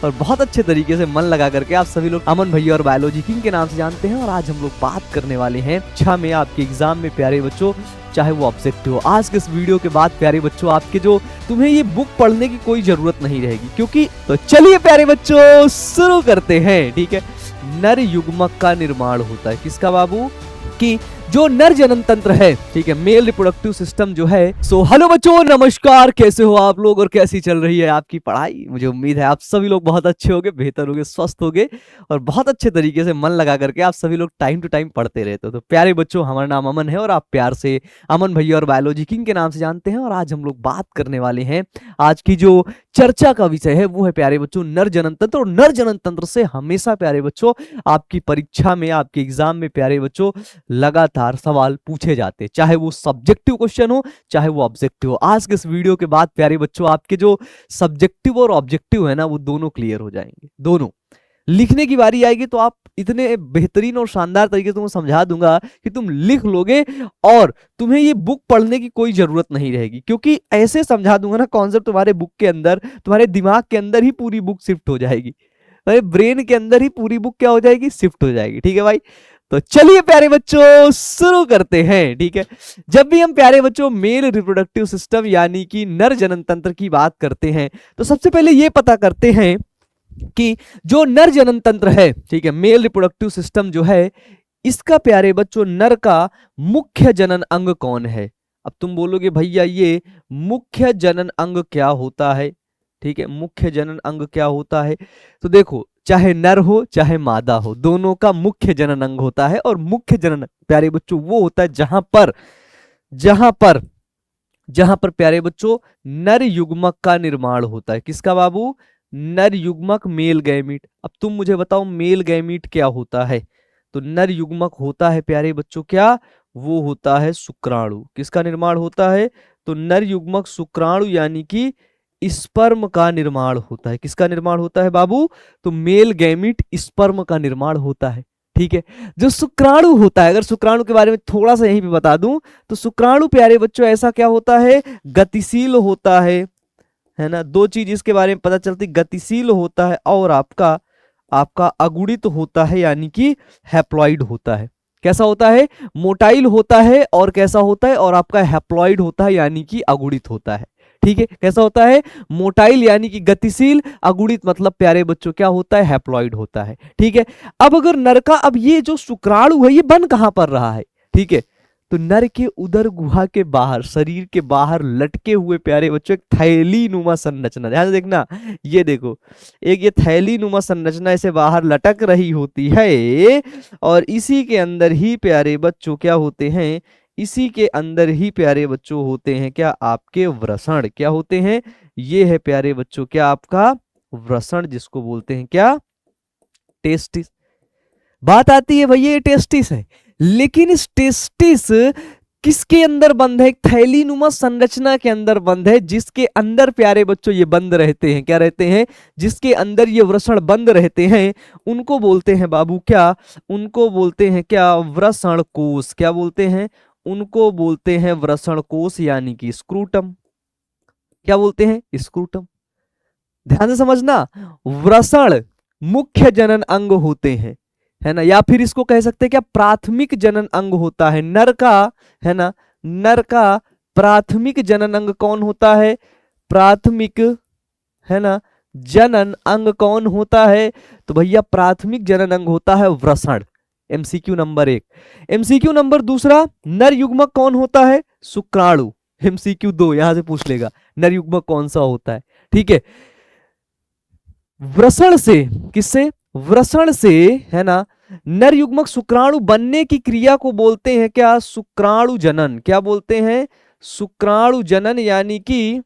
और बहुत अच्छे तरीके से मन लगा करके आप सभी लोग अमन भैया और बायोलॉजी किंग के नाम से जानते हैं। और आज हम लोग बात करने वाले हैं 6 में आपके एग्जाम में प्यारे बच्चों, चाहे वो ऑब्जेक्टिव हो। आज के इस वीडियो के बाद प्यारे बच्चों आपके जो तुम्हें ये बुक पढ़ने की कोई जरूरत नहीं रहेगी, क्योंकि तो चलिए प्यारे बच्चों शुरू करते हैं। ठीक है, नर युग्मक का निर्माण होता है किसका बाबू? कि जो नर जनन तंत्र है, ठीक है, मेल रिप्रोडक्टिव सिस्टम जो है। सो हेलो बच्चों, नमस्कार, कैसे हो आप लोग और कैसी चल रही है आपकी पढ़ाई? मुझे उम्मीद है आप सभी लोग बहुत अच्छे होंगे, बेहतर होंगे, स्वस्थ होंगे और बहुत अच्छे तरीके से मन लगा करके आप सभी लोग टाइम टू टाइम पढ़ते रहते हो। तो प्यारे बच्चों, हमारा नाम अमन है और आप प्यार से अमन भैया और बायोलॉजी किंग के नाम से जानते हैं। और आज हम लोग बात करने वाले हैं, आज की जो चर्चा का विषय है वो है प्यारे बच्चों नर जनन तंत्र। और नर जनन तंत्र से हमेशा प्यारे बच्चों आपकी परीक्षा में, आपके एग्जाम में प्यारे बच्चों लगातार सवाल पूछे जाते, चाहे वो सब्जेक्टिव क्वेश्चन हो चाहे वो ऑब्जेक्टिव हो। आज के इस वीडियो के बाद प्यारे बच्चों आपके जो सब्जेक्टिव और ऑब्जेक्टिव है ना, वो दोनों क्लियर हो जाएंगे। दोनों लिखने की बारी आएगी तो आप इतने बेहतरीन और शानदार तरीके से तुमको समझा दूंगा कि तुम लिख लोगे और तुम्हें ये बुक पढ़ने की कोई जरूरत नहीं रहेगी, क्योंकि ऐसे समझा दूंगा ना कॉन्सेप्ट तुम्हारे बुक के अंदर, तुम्हारे दिमाग के अंदर ही पूरी बुक शिफ्ट हो जाएगी, तुम्हारे ब्रेन के अंदर ही पूरी बुक क्या हो जाएगी? शिफ्ट हो जाएगी। ठीक है भाई, तो चलिए प्यारे बच्चों शुरू करते हैं। ठीक है, जब भी हम प्यारे बच्चों मेल रिप्रोडक्टिव सिस्टम यानी कि नर जनन तंत्र की बात करते हैं तो सबसे पहले ये पता करते हैं कि जो नर जनन तंत्र है, ठीक है, मेल रिप्रोडक्टिव सिस्टम जो है, इसका प्यारे बच्चों नर का मुख्य जनन अंग कौन है? अब तुम बोलोगे भैया ये मुख्य जनन अंग क्या होता है? ठीक है, मुख्य जनन अंग क्या होता है? तो देखो, चाहे नर हो चाहे मादा हो, दोनों का मुख्य जनन अंग होता है। और मुख्य जनन प्यारे बच्चों वो होता है जहां पर प्यारे बच्चों नर युग्मक का निर्माण होता है। किसका बाबू? नर युग्मक, मेल गैमीट। अब तुम मुझे बताओ मेल गैमीट क्या होता है? तो नर युग्मक होता है प्यारे बच्चों क्या? वो होता है शुक्राणु। किसका निर्माण होता है? तो नर युग्मक शुक्राणु यानी कि स्पर्म का निर्माण होता है। किसका निर्माण होता है बाबू? तो मेल गैमीट स्पर्म का निर्माण होता है। ठीक है, जो शुक्राणु होता है, अगर शुक्राणु के बारे में थोड़ा सा यहीं पे बता दूं तो शुक्राणु प्यारे बच्चों ऐसा क्या होता है? गतिशील होता है ना। दो चीज इसके बारे में पता चलती, गतिशील होता है और आपका अगुणित होता है यानी कि हैप्लॉइड होता है। कैसा होता है? मोटाइल होता है और कैसा होता है? और आपका हैप्लॉइड होता है यानी कि अगुणित होता है। ठीक है, कैसा होता है? मोटाइल यानी कि गतिशील, अगुणित मतलब प्यारे बच्चों क्या होता है? हैप्लॉइड होता है। ठीक है, अब अगर नर का, अब ये जो शुक्राणु है ये बन कहां पर रहा है? ठीक है, तो नर के उदर गुहा के बाहर, शरीर के बाहर लटके हुए प्यारे बच्चों एक थैली नुमा संरचना, ध्यान से देखना, ये देखो एक ये थैली नुमा संरचना ऐसे बाहर लटक रही होती है। और इसी के अंदर ही प्यारे बच्चों क्या होते हैं? इसी के अंदर ही प्यारे बच्चों होते हैं क्या? आपके वृषण। क्या होते हैं? ये है प्यारे बच्चों क्या? आपका वृषण, जिसको बोलते हैं क्या? टेस्टिस। बात आती है भैया ये टेस्टिस है, लेकिन इस टेस्टिस किसके अंदर बंद है? एक थैलीनुमा संरचना के अंदर बंद है, जिसके अंदर प्यारे बच्चों ये बंद रहते हैं। क्या रहते हैं? जिसके अंदर ये वृषण बंद रहते हैं उनको बोलते हैं बाबू क्या? उनको बोलते हैं क्या? वृषण कोश। क्या बोलते हैं? उनको बोलते हैं वृषण कोश यानी कि स्क्रूटम। क्या बोलते हैं? स्क्रूटम। ध्यान से समझना, वृषण मुख्य जनन अंग होते हैं, है ना, या फिर इसको कह सकते हैं क्या? प्राथमिक जनन अंग होता है नर का, है ना। नर का प्राथमिक जनन अंग कौन होता है? प्राथमिक, है ना, जनन अंग कौन होता है? तो भैया प्राथमिक जनन अंग होता है वृषण। MCQ number 1। एमसीक्यू नंबर दूसरा, नर युग्मक कौन होता है? शुक्राणु। एमसीक्यू 2 यहां से पूछ लेगा नर युग्मक कौन सा होता है। ठीक है, वृषण से, किससे? वृषण से, है ना, नर युग्मक शुक्राणु बनने की क्रिया को बोलते हैं क्या? शुक्राणु जनन। क्या बोलते हैं? शुक्राणु जनन यानी कि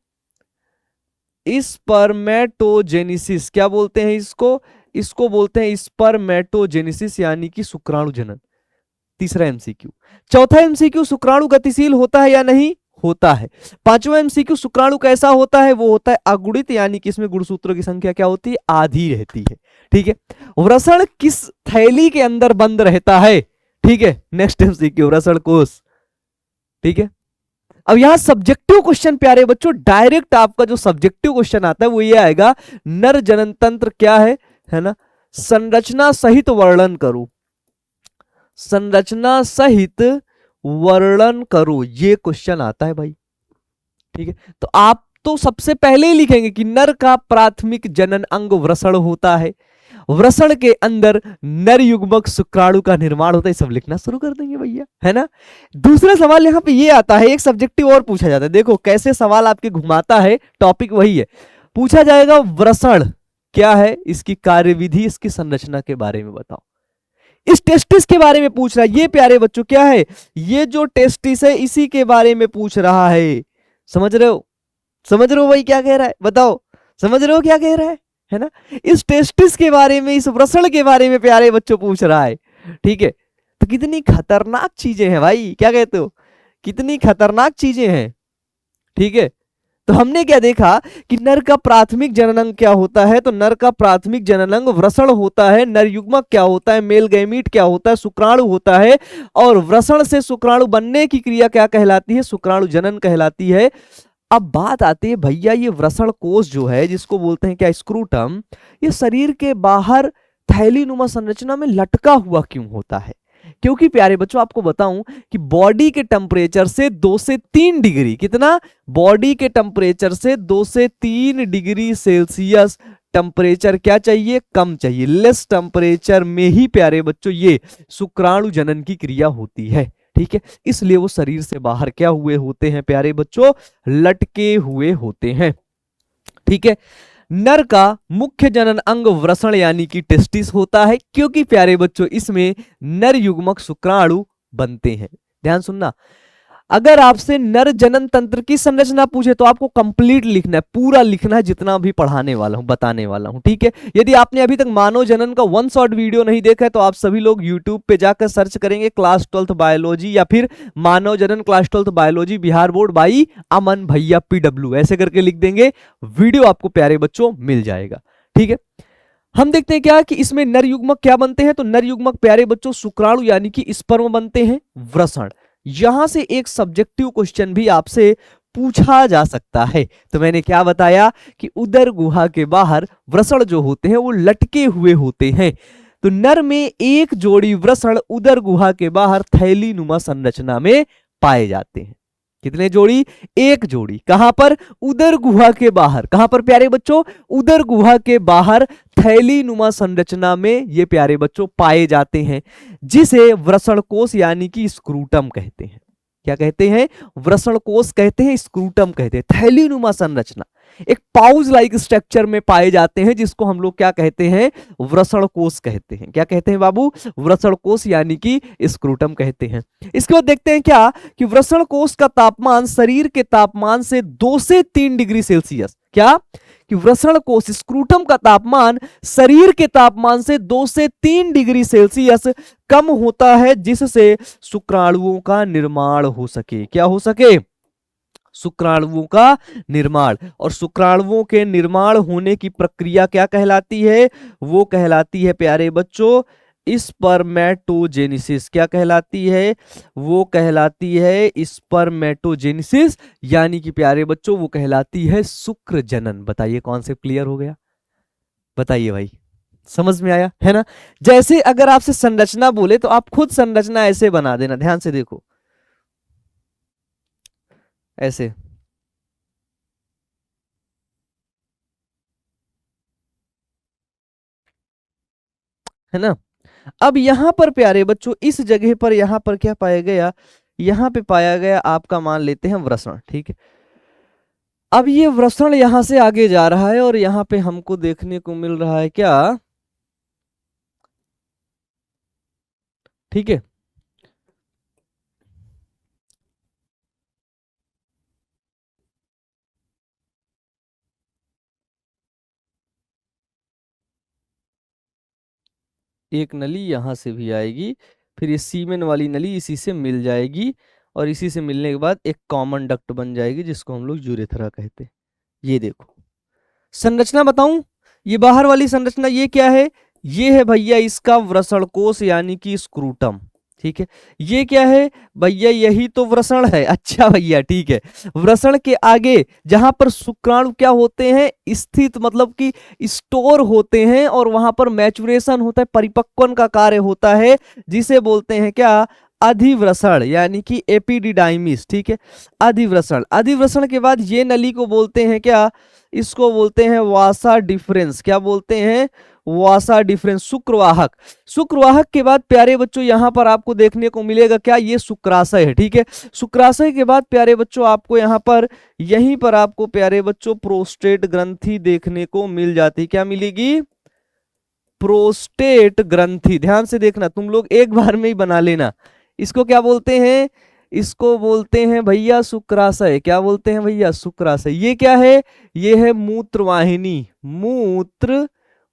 स्पर्मेटोजेनेसिस। क्या बोलते हैं इसको? इसको बोलते हैं स्पर्मेटोजेनेसिस यानी कि शुक्राणु जनन। तीसरा एमसीक्यू। चौथा एमसीक्यू, शुक्राणु गतिशील होता है या नहीं? होता है। पांचवा एमसीक्यू, शुक्राणु कैसा होता है? वो होता है अगुणित यानी कि इसमें गुणसूत्रों की संख्या क्या होती है? आधी रहती है। ठीक है, वृषण किस थैली के अंदर बंद रहता है? ठीक है, नेक्स्ट एमसीक्यू, वृषण कोश। ठीक है, अब यहां सब्जेक्टिव क्वेश्चन प्यारे बच्चों, डायरेक्ट आपका जो सब्जेक्टिव क्वेश्चन आता है वो ये आएगा, नर जनन तंत्र क्या है ना, संरचना सहित वर्णन करो, संरचना सहित वर्णन करो, ये क्वेश्चन आता है भाई। ठीक है, तो आप तो सबसे पहले ही लिखेंगे कि नर का प्राथमिक जनन अंग वृषण होता है, वृषण के अंदर नर युग्मक शुक्राणु का निर्माण होता है, सब लिखना शुरू कर देंगे भैया, है ना। दूसरा सवाल यहाँ पे ये आता है, एक सब्जेक्टिव और पूछा जाता है, देखो कैसे सवाल आपके घुमाता है, टॉपिक वही है, पूछा जाएगा वृषण क्या है, इसकी कार्यविधि, इसकी संरचना के बारे में बताओ। इस टेस्टिस के बारे में पूछ रहा है, ये प्यारे बच्चों क्या है, ये जो टेस्टिस है इसी के बारे में पूछ रहा है। समझ रहे हो, समझ रहे हो भाई क्या कह रहा है, बताओ समझ रहे हो क्या कह रहा है ना। इस टेस्टिस के बारे में, इस वृषण के बारे में प्यारे बच्चों पूछ रहा है। ठीक है, तो कितनी खतरनाक चीजें हैं भाई, क्या कहते हो, कितनी खतरनाक चीजें हैं। ठीक है, तो हमने क्या देखा कि नर का प्राथमिक जननांग क्या होता है, तो नर का प्राथमिक जननांग वृषण होता है, नर युग्मक क्या होता है, मेल गैमीट क्या होता है, शुक्राणु होता है, और वृषण से शुक्राणु बनने की क्रिया क्या कहलाती है, शुक्राणु जनन कहलाती है। अब बात आती है भैया, ये वृषण कोष जो है जिसको बोलते हैं क्या, स्क्रूटम, ये शरीर के बाहर थैलीनुमा संरचना में लटका हुआ क्यों होता है। क्योंकि प्यारे बच्चों आपको बताऊं कि बॉडी के टेम्परेचर से 2 से 3 डिग्री, कितना, बॉडी के टेम्परेचर से 2 से 3 डिग्री सेल्सियस टेम्परेचर क्या चाहिए, कम चाहिए, लेस टेम्परेचर में ही प्यारे बच्चों ये शुक्राणु जनन की क्रिया होती है। ठीक है, इसलिए वो शरीर से बाहर क्या हुए होते हैं प्यारे बच्चों, लटके हुए होते हैं। ठीक है, नर का मुख्य जनन अंग वृषण यानी कि टेस्टिस होता है, क्योंकि प्यारे बच्चों इसमें नर युग्मक शुक्राणु बनते हैं। ध्यान सुनना, अगर आपसे नर जनन तंत्र की संरचना पूछे तो आपको कंप्लीट लिखना है, पूरा लिखना है, जितना भी पढ़ाने वाला हूं, बताने वाला हूं। ठीक है, यदि आपने अभी तक मानव जनन का 1 शॉट वीडियो नहीं देखा है तो आप सभी लोग यूट्यूब पे जाकर सर्च करेंगे क्लास 12th बायोलॉजी, या फिर मानव जनन class 12th biology Bihar board by Aman भैया PW, ऐसे करके लिख देंगे, वीडियो आपको प्यारे बच्चों मिल जाएगा। ठीक है, हम देखते हैं क्या कि इसमें नर युग्मक क्या बनते हैं, तो नर युग्मक प्यारे बच्चों शुक्राणु यानी कि स्पर्म बनते हैं, वृषण। यहां से एक सब्जेक्टिव क्वेश्चन भी आपसे पूछा जा सकता है। तो मैंने क्या बताया कि उदर गुहा के बाहर वृषण जो होते हैं वो लटके हुए होते हैं। तो नर में एक जोड़ी वृषण उदर गुहा के बाहर थैलीनुमा संरचना में पाए जाते हैं। कितने जोड़ी, एक जोड़ी, कहां पर, उदर गुहा के बाहर, कहां पर प्यारे बच्चों, उदर गुहा के बाहर थैलीनुमा संरचना में ये प्यारे बच्चों पाए जाते हैं, जिसे वृषण कोष यानी कि स्क्रूटम कहते हैं। क्या कहते हैं, वृषण कोष कहते हैं, स्क्रूटम कहते हैं। थैलीनुमा संरचना एक पाउच लाइक स्ट्रक्चर में पाए जाते हैं, जिसको हम लोग क्या कहते हैं, वृषण कोष कहते हैं। क्या कहते हैं बाबू, वृषण कोष यानी कि स्क्रूटम कहते हैं। इसके बाद देखते हैं क्या कि वृषण कोष का तापमान शरीर के तापमान से 2 से 3 डिग्री सेल्सियस, क्या कि वृषण कोष स्क्रूटम का तापमान शरीर के तापमान से 2 से 3 डिग्री सेल्सियस कम होता है, जिससे शुक्राणुओं का निर्माण हो सके। क्या हो सके, शुक्राणुओं का निर्माण। और शुक्राणुओं के निर्माण होने की प्रक्रिया क्या कहलाती है, वो कहलाती है प्यारे बच्चों स्पर्मेटोजेनेसिस। क्या कहलाती है, वो कहलाती है स्पर्मेटोजेनेसिस, यानी कि प्यारे बच्चों वो कहलाती है शुक्र जनन। बताइए कॉन्सेप्ट क्लियर हो गया, बताइए भाई, समझ में आया है ना। जैसे अगर आपसे संरचना बोले तो आप खुद संरचना ऐसे बना देना, ध्यान से देखो, ऐसे, है ना। अब यहां पर प्यारे बच्चों इस जगह पर यहां पर क्या पाया गया, यहां पे पाया गया आपका, मान लेते हैं वृषण। ठीक है, अब ये वृषण यहां से आगे जा रहा है और यहां पे हमको देखने को मिल रहा है क्या, ठीक है, एक नली यहां से भी आएगी, फिर ये सीमेन वाली नली इसी से मिल जाएगी, और इसी से मिलने के बाद एक कॉमन डक्ट बन जाएगी, जिसको हम लोग यूरेथ्रा कहते हैं। ये देखो संरचना बताऊं, ये बाहर वाली संरचना ये क्या है, ये है भैया इसका वृषण कोष यानी कि स्क्रूटम। ठीक है, ये क्या है भैया, यही तो वृषण है। अच्छा भैया ठीक है, वृषण के आगे जहां पर शुक्राणु क्या होते हैं स्थित, मतलब कि स्टोर होते हैं, और वहां पर मैचुरेशन होता है, परिपक्वन का कार्य होता है, जिसे बोलते हैं क्या, अधिवृषण, यानी कि एपिडिडाइमिस। ठीक है, अधिवृषण। अधिवृषण के बाद ये नली को बोलते हैं क्या, इसको बोलते हैं वासा डिफरेंस। क्या बोलते हैं, वासा डिफरेंस, शुक्रवाहक। शुक्रवाहक के बाद प्यारे बच्चों यहां पर आपको देखने को मिलेगा क्या, ये शुक्राशय है। ठीक है, शुक्राशय के बाद प्यारे बच्चों आपको यहां पर, यहीं पर आपको प्यारे बच्चों प्रोस्टेट ग्रंथि देखने को मिल जाती। क्या मिलेगी, प्रोस्टेट ग्रंथि। ध्यान से देखना, तुम लोग एक बार में ही बना लेना। इसको क्या बोलते हैं, इसको बोलते हैं भैया शुक्राशय। क्या बोलते हैं भैया, शुक्राशय। ये क्या है, ये है मूत्रवाहिनी, मूत्र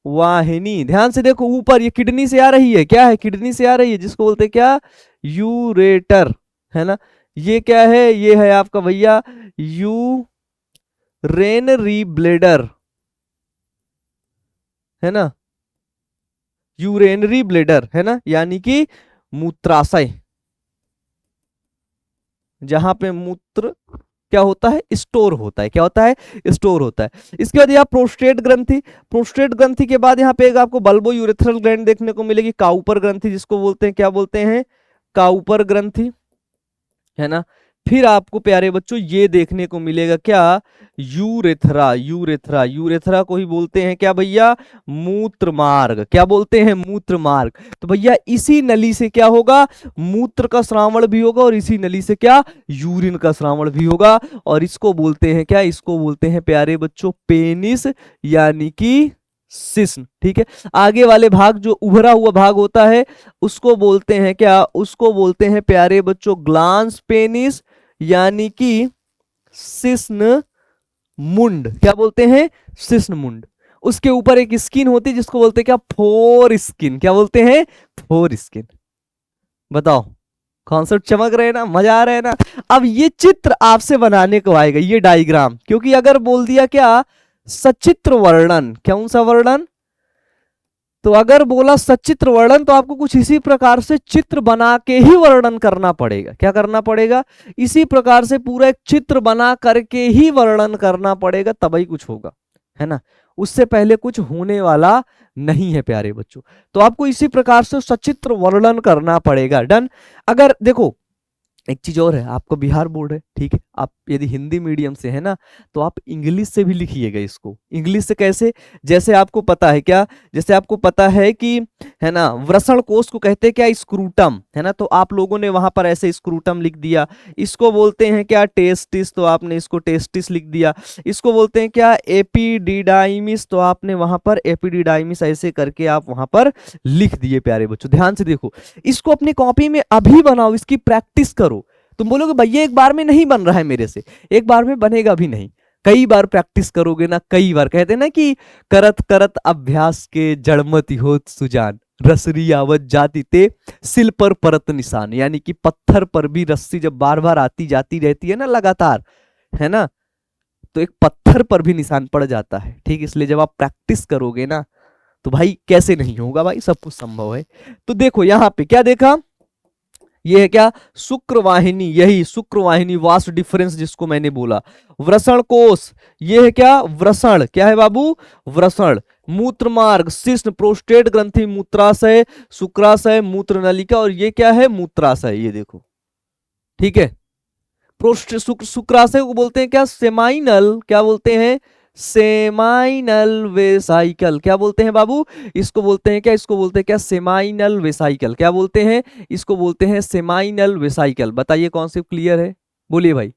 वाहिनी। ध्यान से देखो ऊपर, ये किडनी से आ रही है, क्या है, किडनी से आ रही है, जिसको बोलते हैं क्या, यूरेटर, है ना। ये क्या है, ये है आपका भैया यूरेनरी ब्लेडर, है ना, यूरेनरी ब्लेडर, है ना, यानी कि मूत्राशय, जहां पे मूत्र क्या होता है, स्टोर होता है। क्या होता है, स्टोर होता है। इसके बाद यहाँ प्रोस्टेट ग्रंथि। प्रोस्टेट ग्रंथि के बाद यहाँ पे एक आपको बल्बो यूरेथ्रल ग्लैंड देखने को मिलेगी, काउपर ग्रंथि जिसको बोलते हैं, क्या बोलते हैं, काउपर ग्रंथि, है ना। फिर आपको प्यारे बच्चों ये देखने को मिलेगा क्या, यूरेथ्रा। यूरेथ्रा, यूरेथ्रा को ही बोलते हैं क्या भैया, मूत्र मार्ग। क्या बोलते हैं, मूत्र मार्ग। तो भैया इसी नली से क्या होगा, मूत्र का श्रावण भी होगा, और इसी नली से क्या, यूरिन का श्रावण भी होगा, और इसको बोलते हैं क्या, इसको बोलते हैं प्यारे बच्चों पेनिस, यानी कि शिश्न। ठीक है, आगे वाले भाग जो उभरा हुआ भाग होता है उसको बोलते हैं क्या, उसको बोलते हैं प्यारे बच्चों ग्लांस पेनिस, यानी कि शिश्न मुंड। क्या बोलते हैं, शिश्न मुंड। उसके ऊपर एक स्किन होती है जिसको बोलते हैं क्या, फोर स्किन। क्या बोलते हैं, फोर स्किन। बताओ कॉन्सेप्ट चमक रहे हैं ना, मजा आ रहा है ना। अब ये चित्र आपसे बनाने को आएगा, ये डायग्राम, क्योंकि अगर बोल दिया क्या, सचित्र वर्णन, कौन सा वर्णन, तो अगर बोला सचित्र वर्णन तो आपको कुछ इसी प्रकार से चित्र बना के ही वर्णन करना पड़ेगा। क्या करना पड़ेगा, इसी प्रकार से पूरा एक चित्र बना करके ही वर्णन करना पड़ेगा, तभी कुछ होगा, है ना। उससे पहले कुछ होने वाला नहीं है प्यारे बच्चों। तो आपको इसी प्रकार से सचित्र वर्णन करना पड़ेगा। डन। अगर देखो एक चीज और है, आपका बिहार बोर्ड है, ठीक है, आप यदि हिंदी मीडियम से है ना, तो आप इंग्लिश से भी लिखिएगा इसको। इंग्लिश से कैसे, जैसे आपको पता है क्या, जैसे आपको पता है कि, है ना, वृषण कोश को कहते हैं क्या, स्क्रूटम, है ना, तो आप लोगों ने वहां पर ऐसे स्क्रूटम लिख दिया। इसको बोलते हैं क्या, टेस्टिस, तो आपने इसको टेस्टिस लिख दिया। इसको बोलते हैं क्या, एपिडिडाइमिस, तो आपने वहां पर एपिडिडाइमिस ऐसे करके आप वहां पर लिख दिए। प्यारे बच्चों ध्यान से देखो, इसको अपनी कॉपी में अभी बनाओ, इसकी प्रैक्टिस करो। तुम बोलोगे भैया एक बार में नहीं बन रहा है मेरे से, एक बार में बनेगा भी नहीं, कई बार प्रैक्टिस करोगे ना, कई बार। कहते हैं ना कि करत करत अभ्यास के जड़मति होत सुजान, रसरी आवत जाती ते सिल पर परत निशान, यानी कि पत्थर पर भी रस्सी जब बार बार आती जाती रहती है ना लगातार, है ना, तो एक पत्थर पर भी निशान पड़ जाता है। ठीक, इसलिए जब आप प्रैक्टिस करोगे ना तो भाई कैसे नहीं होगा भाई, सब कुछ संभव है। तो देखो यहां पे क्या देखा, ये है क्या, शुक्रवाहिनी, यही शुक्रवाहिनी, वास्ट डिफरेंस जिसको मैंने बोला। वृषण कोश, ये है क्या, वृषण, क्या है बाबू, वृषण। मूत्र मार्ग, शिश्न, प्रोस्टेट ग्रंथि, मूत्राशय, शुक्राशय, मूत्र नलिका, और ये क्या है, मूत्राशय। ये देखो, ठीक है। शुक्राशय को बोलते हैं क्या, सेमाइनल, क्या बोलते हैं, सेमाइनल वेसाइकल। क्या बोलते हैं बाबू, इसको बोलते हैं क्या, इसको बोलते हैं क्या, सेमाइनल वेसाइकल। क्या बोलते हैं, इसको बोलते हैं सेमाइनल वेसाइकल। बताइए कॉन्सेप्ट क्लियर है, बोलिए भाई,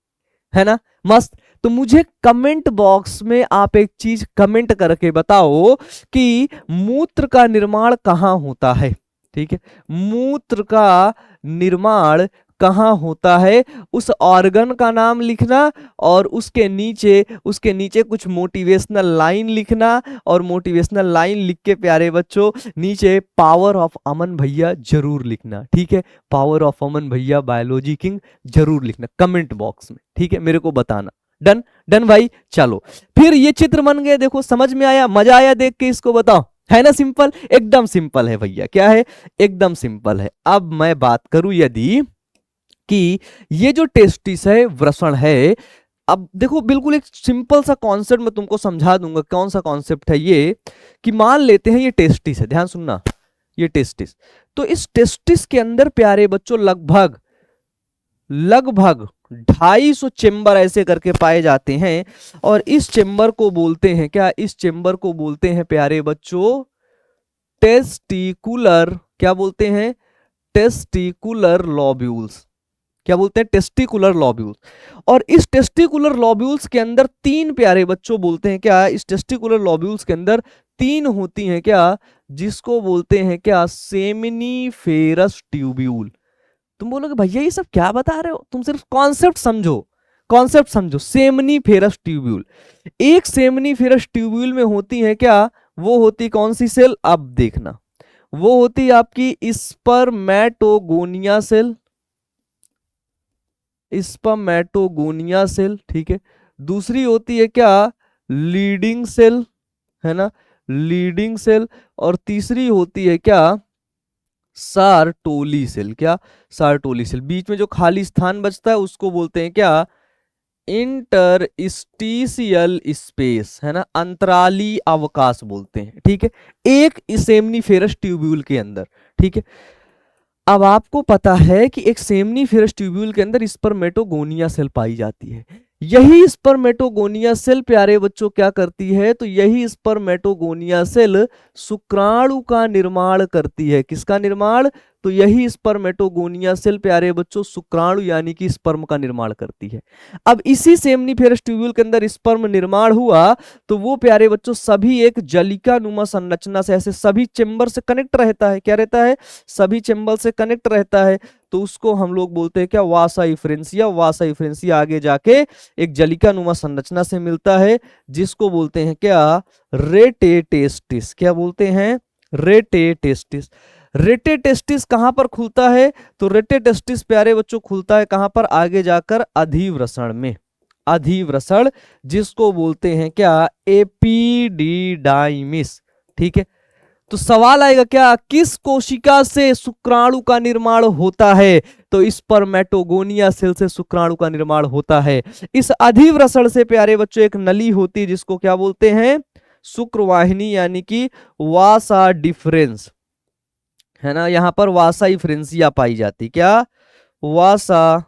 है ना, मस्त। तो मुझे कमेंट बॉक्स में आप एक चीज कमेंट करके बताओ कि मूत्र का निर्माण कहां होता है। ठीक है, मूत्र का निर्माण कहाँ होता है, उस ऑर्गन का नाम लिखना, और उसके नीचे कुछ मोटिवेशनल लाइन लिखना, और मोटिवेशनल लाइन लिख के प्यारे बच्चों नीचे पावर ऑफ अमन भैया जरूर लिखना। ठीक है, पावर ऑफ अमन भैया बायोलॉजी किंग जरूर लिखना कमेंट बॉक्स में। ठीक है, मेरे को बताना। डन, डन भाई। चलो फिर ये चित्र बन गए, देखो समझ में आया, मजा आया देख के, इसको बताओ। है ना सिंपल, एकदम सिंपल है भैया, क्या है, एकदम सिंपल है। अब मैं बात करूं यदि कि ये जो टेस्टिस है वृषण है, अब देखो बिल्कुल एक सिंपल सा कॉन्सेप्ट मैं तुमको समझा दूंगा। कौन सा कॉन्सेप्ट है ये, कि मान लेते हैं ये टेस्टिस है, ध्यान सुनना, ये टेस्टिस, तो इस टेस्टिस के अंदर प्यारे बच्चों लगभग लगभग 250 चेम्बर ऐसे करके पाए जाते हैं, और इस चेम्बर को बोलते हैं क्या, इस चेम्बर को बोलते हैं प्यारे बच्चों टेस्टिकुलर, क्या बोलते हैं, टेस्टिकुलर लॉब्यूल्स, क्या बोलते हैं, टेस्टिकुलर लॉब्यूल्स। और इस टेस्टिकुलर लॉब्यूल्स के अंदर तीन प्यारे बच्चों बोलते हैं क्या, इस टेस्टिकुलर लॉब्यूल्स के अंदर तीन होती हैं क्या, जिसको बोलते हैं क्या, सेमिनीफेरस ट्यूब्यूल। तुम बोलोगे भैया ये सब क्या बता रहे हो, तुम सिर्फ कॉन्सेप्ट समझो, कॉन्सेप्ट समझो। सेमिनीफेरस ट्यूब्यूल, एक सेमिनीफेरस ट्यूब्यूल में होती है क्या, वो होती कौन सी सेल, अब देखना, वो होती आपकी स्पर्मेटोगोनिया सेल, स्पर्मेटोगोनिया सेल, ठीक है। दूसरी होती है क्या, लीडिंग सेल, है ना, लीडिंग सेल। और तीसरी होती है क्या, सार्टोली सेल, क्या, सार्टोली सेल। बीच में जो खाली स्थान बचता है उसको बोलते हैं क्या, इंटरस्टिशियल स्पेस, है ना, अंतराली अवकाश बोलते हैं, ठीक है, एक सेमनीफेरस ट्यूब्यूल के अंदर, ठीक है। अब आपको पता है कि एक सेमनीफेरस ट्यूब्यूल के अंदर स्पर्मेटोगोनिया सेल पाई जाती है। यही स्पर्मेटोगोनिया सेल प्यारे बच्चों क्या करती है, तो यही स्पर्मेटोगोनिया सेल शुक्राणु का निर्माण करती है। किसका निर्माण, तो यही स्पर्मेटोगोनिया सेल प्यारे बच्चों शुक्राणु यानी कि स्पर्म का निर्माण करती है। अब इसी सेमनीफेरस ट्यूब्यूल के अंदर स्पर्म निर्माण हुआ तो वो प्यारे बच्चों सभी एक जलिका नुमा संरचना से ऐसे सभी चेंबर से कनेक्ट रहता है, क्या रहता है, सभी चेंबर से कनेक्ट रहता है, तो उसको हम लोग बोलते हैं क्या, वासा इफ्रेंसिया। वासा इफ्रेंसिया आगे जाके एक जलिका नुमा संरचना से मिलता है, जिसको बोलते हैं क्या, रेटेटेस्टिस, क्या बोलते हैं, रेटेटेस्टिस। रेटेटेस्टिस कहां पर खुलता है, तो रेटेटेस्टिस प्यारे बच्चों खुलता है कहां पर, आगे जाकर अधिवृषण में, अधिवृषण, जिसको बोलते हैं क्या, एपिडिडाइमिस, ठीक है। तो सवाल आएगा क्या, किस कोशिका से शुक्राणु का निर्माण होता है, तो स्पर्मेटोगोनिया सेल से शुक्राणु का निर्माण होता है। इस अधिवृषण से प्यारे बच्चों एक नली होती है जिसको क्या बोलते हैं, शुक्रवाहिनी यानी कि वासा डिफरेंस, है ना, यहां पर वासा इफ्रेंसिया पाई जाती, क्या, वासा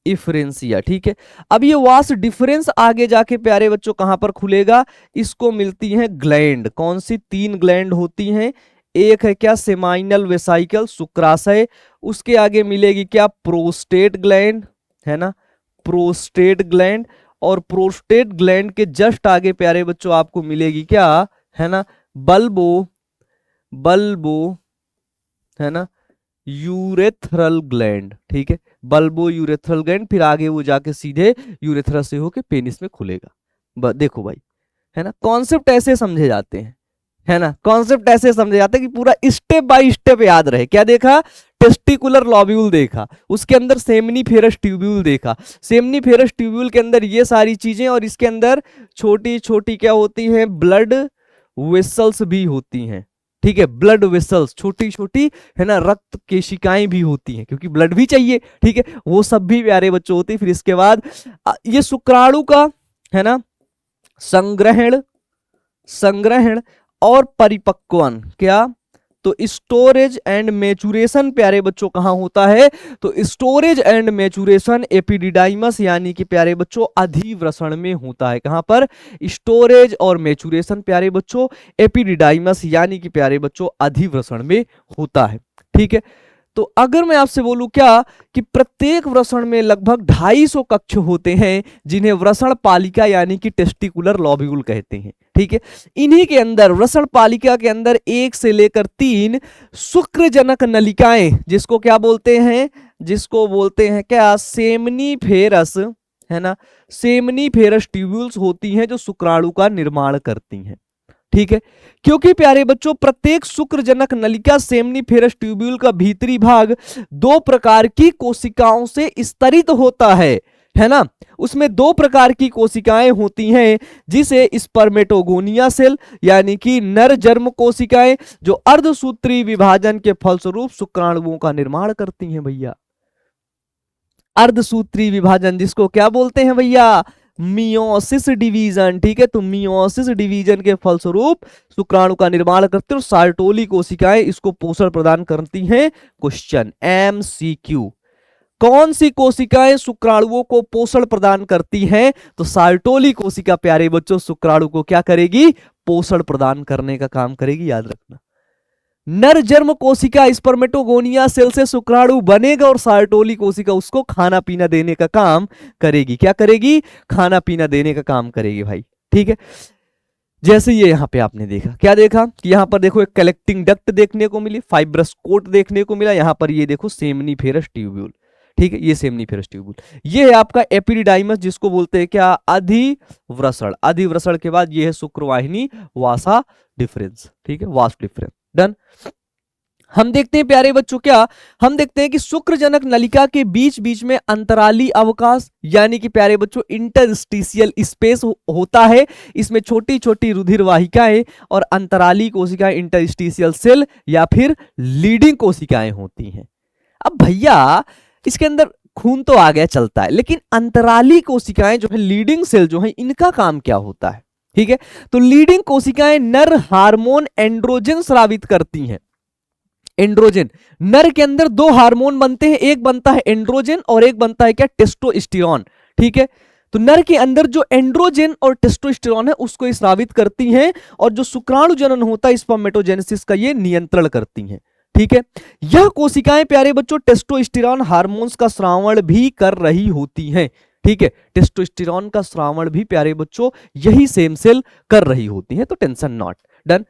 इफ्रेंसिया, ठीक है। अब ये वास डिफरेंस आगे जाके प्यारे बच्चों कहां पर खुलेगा, इसको मिलती हैं ग्लैंड, कौन सी, तीन ग्लैंड होती हैं, एक है क्या, सेमाइनल वेसाइकल शुक्राशय, उसके आगे मिलेगी क्या, प्रोस्टेट ग्लैंड, है ना, प्रोस्टेट ग्लैंड। और प्रोस्टेट ग्लैंड के जस्ट आगे प्यारे बच्चों आपको मिलेगी क्या, है ना, बल्बो, बल्बो, है ना, यूरेथ्रल ग्लैंड, ठीक है, बल्बो यूरेथ्रल ग्लैंड, फिर आगे वो जाके सीधे यूरेथ्रा से होके पेनिस में खुलेगा। देखो भाई, है ना, कॉन्सेप्ट ऐसे समझे जाते हैं, है ना, कॉन्सेप्ट ऐसे समझे जाते हैं कि पूरा स्टेप बाय स्टेप याद रहे। क्या देखा, टेस्टिकुलर लॉब्यूल देखा, उसके अंदर सेमनीफेरस ट्यूब्यूल देखा, सेमनीफेरस ट्यूब्यूल के अंदर ये सारी चीजें, और इसके अंदर छोटी छोटी क्या होती हैं, ब्लड वेसल्स भी होती हैं, ठीक है, ब्लड वेसल्स छोटी छोटी, है ना, रक्त केशिकाएं भी होती हैं क्योंकि ब्लड भी चाहिए, ठीक है, वो सब भी प्यारे बच्चों होती है। फिर इसके बाद ये शुक्राणु का, है ना, संग्रहण, संग्रहण और परिपक्वन, क्या, तो स्टोरेज एंड मैचुरेशन प्यारे बच्चों कहां होता है, तो स्टोरेज एंड मैचुरेशन एपिडिडाइमस यानी कि प्यारे बच्चों अधिवृषण में होता है। कहां पर, स्टोरेज और मैचुरेशन प्यारे बच्चों एपिडिडाइमस यानी कि प्यारे बच्चों अधिवृषण में होता है, ठीक है। तो अगर मैं आपसे बोलूं क्या, कि प्रत्येक वृषण में लगभग 250 कक्ष होते हैं जिन्हें वृषण पालिका यानी कि टेस्टिकुलर लॉब्यूल कहते हैं, ठीक है। इन्हीं के अंदर, वृषण पालिका के अंदर 1 से लेकर 3 शुक्रजनक नलिकाएं, जिसको क्या बोलते हैं, जिसको बोलते हैं क्या, सेमनीफेरस, है ना, सेमनीफेरस ट्यूब्यूल्स होती हैं जो शुक्राणु का निर्माण करती हैं, ठीक है। क्योंकि प्यारे बच्चों प्रत्येक शुक्रजनक नलिका सेमनीफेरस ट्यूब्यूल का भीतरी भाग 2 प्रकार की कोशिकाओं से स्तरित होता है। है ना, उसमें 2 प्रकार की कोशिकाएं होती हैं, जिसे स्पर्मेटोगोनिया सेल यानी कि नर जन्म कोशिकाएं, जो अर्धसूत्री विभाजन के फलस्वरूप शुक्राणुओं का निर्माण करती हैं भैया। अर्धसूत्री विभाजन जिसको क्या बोलते हैं भैया, मियोसिस डिवीजन। ठीक है, तो मियोसिस डिवीजन के फलस्वरूप शुक्राणु का निर्माण करते हैं और सार्टोली कोशिकाएं इसको पोषण प्रदान करती हैं। क्वेश्चन MCQ, कौन सी कोशिकाएं शुक्राणुओं को पोषण प्रदान करती हैं? तो सार्टोली कोशिका प्यारे बच्चों शुक्राणु को क्या करेगी, पोषण प्रदान करने का काम करेगी, याद रखना। नर जन्म कोशिका स्पर्मेटोगोनिया सेल से शुक्राणु बनेगा और सार्टोली कोशिका उसको खाना पीना देने का काम करेगी। क्या करेगी, खाना पीना देने का काम करेगी भाई। ठीक है, जैसे ये यहाँ पे आपने देखा, क्या देखा कि यहाँ पर देखो एक कलेक्टिंग डक्ट देखने को मिली, फाइब्रस कोट देखने को मिला, यहाँ पर ये देखो सेमनीफेरस ट्यूब्यूल। ठीक है, ये सेमनीफेरस ट्यूब्यूल, ये है आपका एपिडिडाइमस जिसको बोलते हैं क्या, अधिवृषण। अधिवृषण के बाद ये है शुक्रवाहिनी वासा डिफरेंस। ठीक है, वास डिफरेंस, डन। हम देखते हैं प्यारे बच्चों, क्या हम देखते हैं कि शुक्रजनक नलिका के बीच बीच में अंतराली अवकाश यानी कि प्यारे बच्चों इंटरस्टिशियल स्पेस होता है। इसमें छोटी छोटी रुधिर वाहिकाएं और अंतराली कोशिकाएं इंटरस्टिशियल सेल या फिर लीडिंग कोशिकाएं होती हैं। अब भैया इसके अंदर खून तो आ गया चलता है, लेकिन अंतराली कोशिकाएं जो है, लीडिंग सेल जो है, इनका काम क्या होता है? ठीक है, तो लीडिंग कोशिकाएं नर हार्मोन एंड्रोजन स्रावित करती हैं। एंड्रोजन, नर के अंदर 2 हार्मोन बनते हैं, एक बनता है एंड्रोजन और एक बनता है क्या, टेस्टोस्टेरोन। ठीक है, तो नर के अंदर जो एंड्रोजन और टेस्टोस्टेरोन है उसको स्रावित करती हैं और जो शुक्राणु जनन होता है स्पर्मेटोजेनेसिस का ये नियंत्रण करती हैं। ठीक है, यह कोशिकाएं प्यारे बच्चों टेस्टोस्टेरोन हार्मोन्स का स्रावण भी कर रही होती हैं। ठीक है, टेस्टोस्टेरोन का स्रावण भी प्यारे बच्चों यही सेम सेल कर रही होती हैं, तो टेंशन नॉट, डन।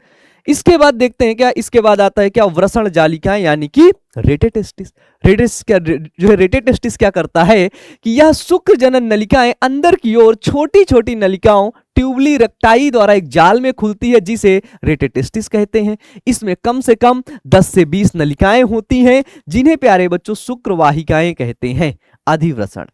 इसके बाद देखते हैं क्या, इसके बाद आता है क्या, वृषण जालिकाएं यानी कि रेटेटेस्टिस। जो है रेटेटेस्टिस क्या करता है कि यह शुक्र जनन नलिकाएं अंदर की ओर छोटी छोटी नलिकाओं ट्यूबली रेक्टाई द्वारा एक जाल में खुलती है, जिसे रेटेटेस्टिस कहते हैं। इसमें कम से कम 10 से 20 नलिकाएं होती हैं, जिन्हें प्यारे बच्चों शुक्रवाहिकाएं कहते हैं। अधिवृषण,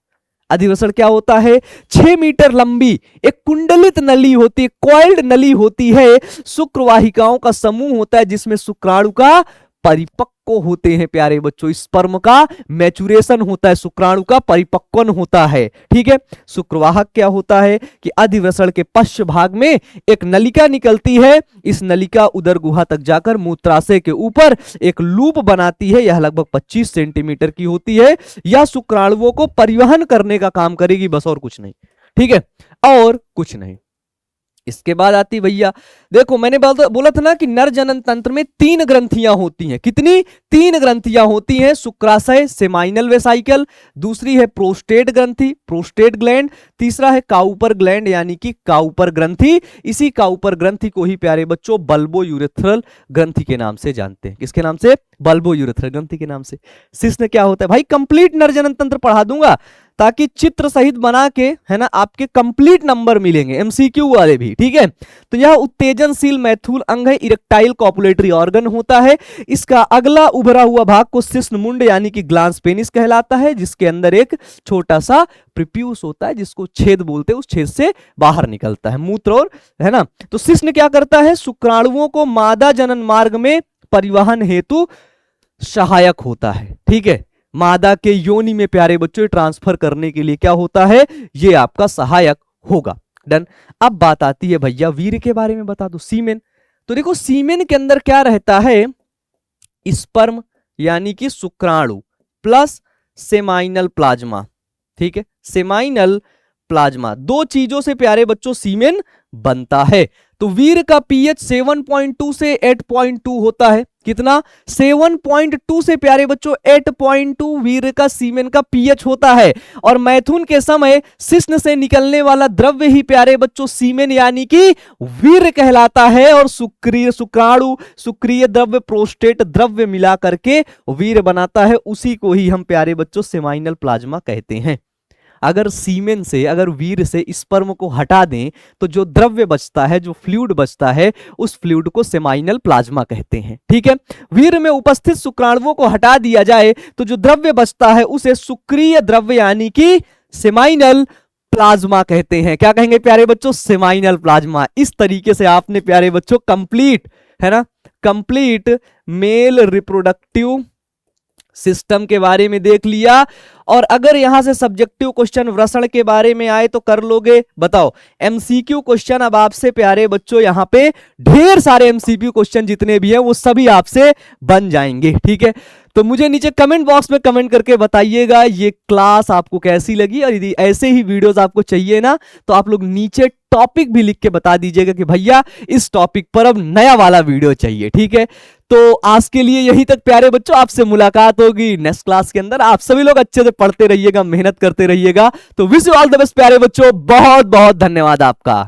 अधिवृषण क्या होता है, 6 मीटर लंबी एक कुंडलित नली होती है, कॉइल्ड नली होती है, शुक्रवाहिकाओं का समूह होता है जिसमें शुक्राणु का परिपक्व होते हैं प्यारे बच्चों, स्पर्म का मैचुरेशन होता है, शुक्राणु का परिपक्वन होता है। ठीक है, शुक्रवाहक क्या होता है कि अधिवृषण के पश्च भाग में एक नलिका निकलती है, इस नलिका उदर गुहा तक जाकर मूत्राशय के ऊपर एक लूप बनाती है, यह लगभग 25 सेंटीमीटर की होती है। यह शुक्राणुओं को परिवहन करने का काम करेगी, बस और कुछ नहीं। ठीक है, और कुछ नहीं। इसके बाद आती भैया, देखो मैंने बोला था ना कि नर जनन तंत्र में 3 ग्रंथियां होती हैं। कितनी? 3 ग्रंथियां होती हैं, शुक्राशय सेमाइनल वेसाइकल, दूसरी है प्रोस्टेट ग्रंथि प्रोस्टेट ग्लैंड, तीसरा है काउपर ग्लैंड यानी कि काउपर ग्रंथि। इसी काउपर ग्रंथि को ही प्यारे बच्चों बल्बो यूरेथ्रल ग्रंथि के नाम से जानते हैं। किसके नाम से? बल्बो यूरेथ्रल ग्रंथि के नाम से। शिश्न क्या होता है भाई, कंप्लीट नर जनन तंत्र पढ़ा दूंगा ताकि चित्र सहित बना के, है ना, आपके कंप्लीट नंबर मिलेंगे एमसीक्यू वाले भी। ठीक है, तो यह उत्तेजनशील मैथुन अंग है, इरेक्टाइल कॉपुलेटरी ऑर्गन होता है। इसका अगला उभरा हुआ भाग को शिश्न मुंड यानी कि ग्लांस पेनिस कहलाता है, जिसके अंदर एक छोटा सा प्रिप्यूस होता है जिसको छेद बोलते हैं, उस छेद से बाहर निकलता है मूत्र, और है ना। तो शिश्न क्या करता है, शुक्राणुओं को मादा जनन मार्ग में परिवहन हेतु सहायक होता है। ठीक है, मादा के योनि में प्यारे बच्चों ट्रांसफर करने के लिए क्या होता है, ये आपका सहायक होगा। डन। अब बात आती है भैया वीर्य के बारे में, बता दो सीमेन। तो देखो सीमेन के अंदर क्या रहता है, स्पर्म यानी कि शुक्राणु प्लस सेमाइनल प्लाज्मा। ठीक है, सेमाइनल प्लाज्मा, 2 चीजों से प्यारे बच्चों सीमेन बनता है। तो वीर्य का पीएच 7.2 से 8.2 होता है। कितना? 7.2 से प्यारे बच्चों 8.2 वीर्य का सीमेन का पीएच होता है। और मैथुन के समय शिश्न से निकलने वाला द्रव्य ही प्यारे बच्चों सीमेन यानी कि वीर्य कहलाता है। और शुक्रिय शुक्राणु शुक्रिय द्रव्य प्रोस्टेट द्रव्य मिला करके वीर्य बनाता है, उसी को ही हम प्यारे बच्चों सेमाइनल प्लाज्मा कहते हैं। अगर सीमेन से, अगर वीर्य से स्पर्म को हटा दें तो जो द्रव्य बचता है, जो फ्लूइड बचता है, उस फ्लूइड को सेमाइनल प्लाज्मा कहते हैं। ठीक है, वीर्य में उपस्थित शुक्राणुओं को हटा दिया जाए तो जो द्रव्य बचता है उसे शुक्रिय द्रव्य यानी कि सेमाइनल प्लाज्मा कहते हैं। क्या कहेंगे प्यारे बच्चों? Seminal plasma. इस तरीके से आपने प्यारे बच्चों कंप्लीट, है ना, कंप्लीट मेल रिप्रोडक्टिव सिस्टम के बारे में देख लिया। और अगर यहां से सब्जेक्टिव क्वेश्चन वृषण के बारे में आए तो कर लोगे? बताओ। एमसीक्यू क्वेश्चन अब आपसे प्यारे बच्चों यहां पे ढेर सारे एमसीक्यू क्वेश्चन जितने भी हैं वो सभी आपसे बन जाएंगे, ठीक है। तो मुझे नीचे कमेंट बॉक्स में कमेंट करके बताइएगा ये क्लास आपको कैसी लगी, और यदि ऐसे ही वीडियोस आपको चाहिए ना तो आप लोग नीचे टॉपिक भी लिख के बता दीजिएगा कि भैया इस टॉपिक पर अब नया वाला वीडियो चाहिए, ठीक है। तो आज के लिए यहीं तक प्यारे बच्चों, आपसे मुलाकात होगी नेक्स्ट क्लास के अंदर। आप सभी लोग अच्छे से पढ़ते रहिएगा, मेहनत करते रहिएगा। तो wish you all the best प्यारे बच्चों, बहुत बहुत धन्यवाद आपका।